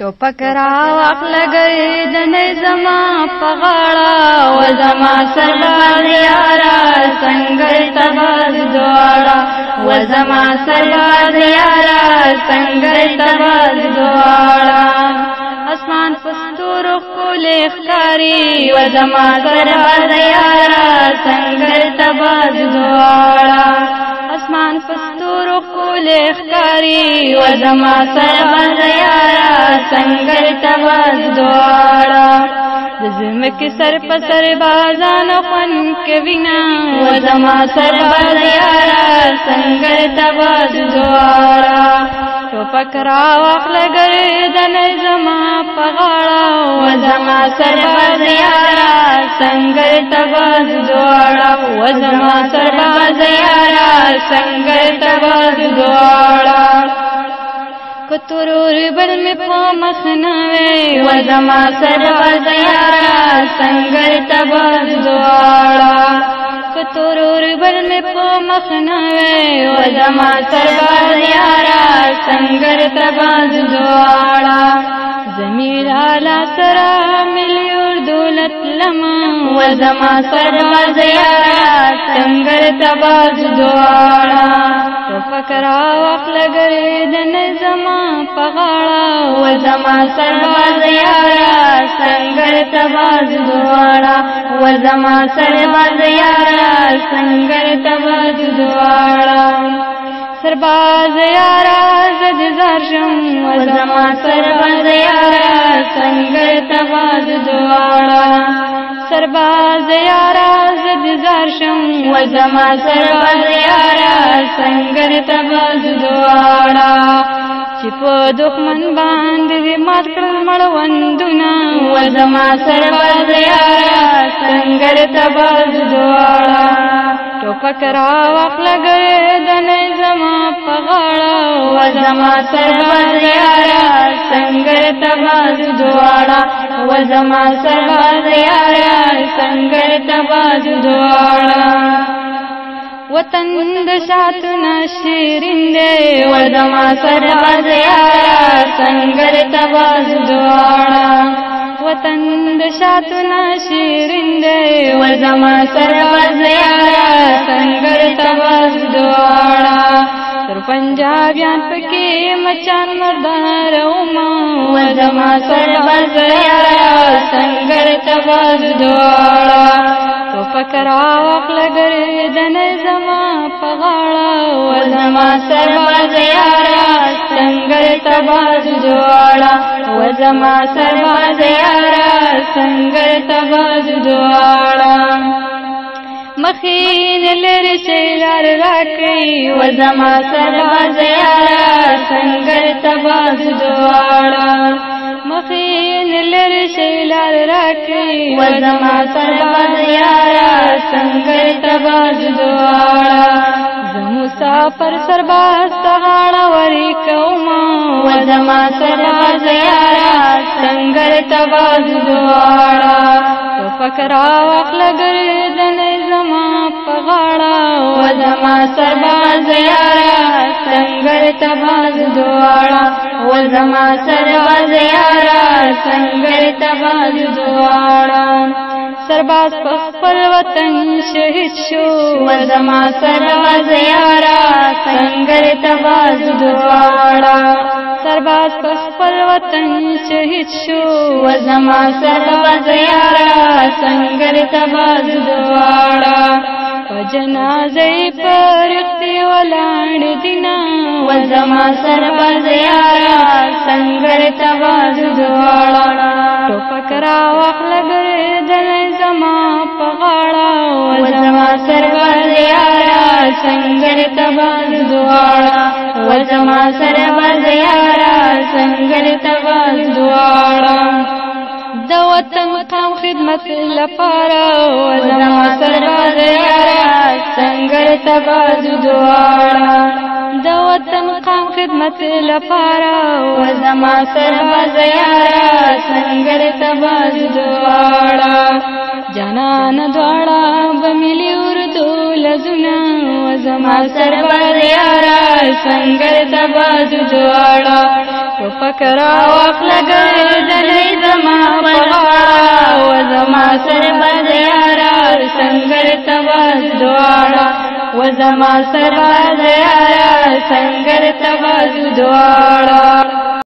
ټوپک راواخله ګردنۍ زما په غاړه و زما سرباز یاره سنګر ته باز دواړه و زما سرباز یاره سنګر ته باز دواړه اسمان په ستورو ښکلی ښکاري و زما سرباز یاره سنګر ته باز دواړه اسمان په ستورو ښکلی ښکاري و زما سرباز یاره سنګر ته باز دواړه د ځمکې سر په سر بازانو خوند کوینه و زما سرباز یاره سنګر ته باز دواړه ټوپک راواخله ګردنۍ زما په غاړه و زما سرباز یاره سنګر ته باز دواړه و زما سرباز یاره سنګر ته باز دواړه که ترور بل مې په مخ نه وی و زما سرباز یاره سنګر ته باز دواړه که ترور بل مې په مخ نه وی و زما سرباز یاره سنګر ته باز دواړه زمیر اعلی سره ملیور دولت لما و زما سرباز یاره سنګر ته باز دواړه ټوپک راواخله ګردنۍ زما په غاړه و زما سرباز یاره سنګر ته باز دواړه و زما سرباز یاره سنګر ته باز دواړه سرباز یاره زه دې زار شم و زما سرباز یاره سنګر ته باز دواړه سرباز یاره زه دې زار شم و زما سرباز یاره سنګر ته باز دواړه چې په دښمن باندې دې مات کړل مړوندونه و زما سرباز یاره سنګر ته باز دواړه ټوپک راواخله ګردنۍ زما په غاړه و زما سرباز یاره سنګر ته باز دواړه و زما سرباز یاره سنګر ته باز دواړه وطن د شاتونه شیرین دی و زما سرباز یاره سنګر ته باز دواړه وطن د شاتونه شیرین دی و زما سرباز یاره سنګر ته باز دواړه تر پنجابیان پکې مچان مردار وما و زما سرباز یاره سنګر ته باز دواړه ټوپک راواخله ګردنۍ زما په غاړه و زما سرباز یاره سنګر ته باز دواړه و زما سرباز یاره سنګر ته باز دواړه مخین لري چې لار راکړي و زما سرباز یاره سنګر ته باز دواړه مخین لري چې لار راکړي و زما سرباز یاره سنګر ته باز دواړه زه مسافر سرباز ته غاړه ورکومه و زما سرباز یاره سنګر ته باز دواړه ټوپک راواخله ګردنۍ زما په غاړه و زما سرباز یاره سنګر ته باز دواړه و زما سرباز یاره سنګر ته باز دواړه سرباز په خپل وطن شهید شو و زما سرباز یاره سنګر ته باز دواړه سرباز په خپل وطن شهید شو و زما سرباز یاره سنګر ته باز دواړه په جنازې پر اختی ولاړ دینه و زما سرباز یاره سنګر ته باز دواړه ټوپک راواخله ګردنۍ زما په غاړه و زما سرباز یاره سنګر ته باز دواړه و زما سرباز یاره سنګر ته باز دواړه د وطن قوم خدمت لپاره و زما سرباز یاره سنګر ته باز دواړه د وطن قوم خدمت لپاره و زما سرباز یاره سنګر ته باز دواړه جانان دواړه به ملي اردو لزونه و زما سرباز یاره سنګر ته باز دواړه ټوپک راواخله ګردنۍ زما په غاړه و زما سرباز یاره سنګر ته بس دواړه و زما سرباز یاره سنګر ته بس دواړه